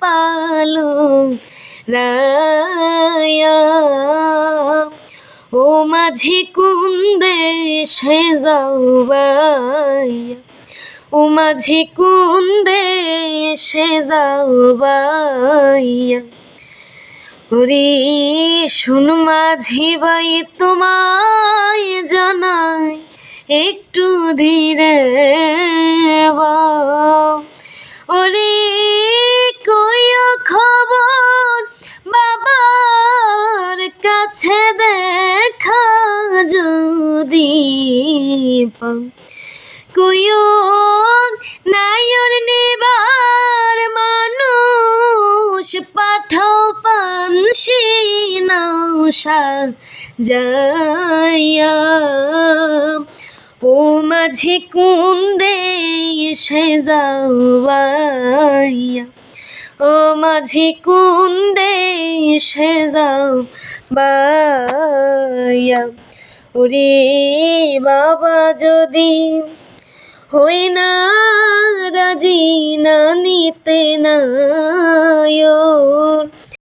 পালো রায়া। ও মাঝি কোন দেশে যাও বাইয়া, ও মাঝি কোন দেশে যাও বাইয়া। ওরে শুন মাঝি বাই তোমায় জানাই একটু ধীরে বাও। ওরে কইও খবর বাবার কাছে দেখা যদি পাও। কইও নায়র নেবার মানুষ পাঠাও পানসি নাও সাজাইয়া। ও মাঝি কোন দেশে যাও বাইয়া, ও মাঝি কোন দেশে যাও বাইয়া। ওরে বাবা যদি হই না রাজি না নিতে নায়র,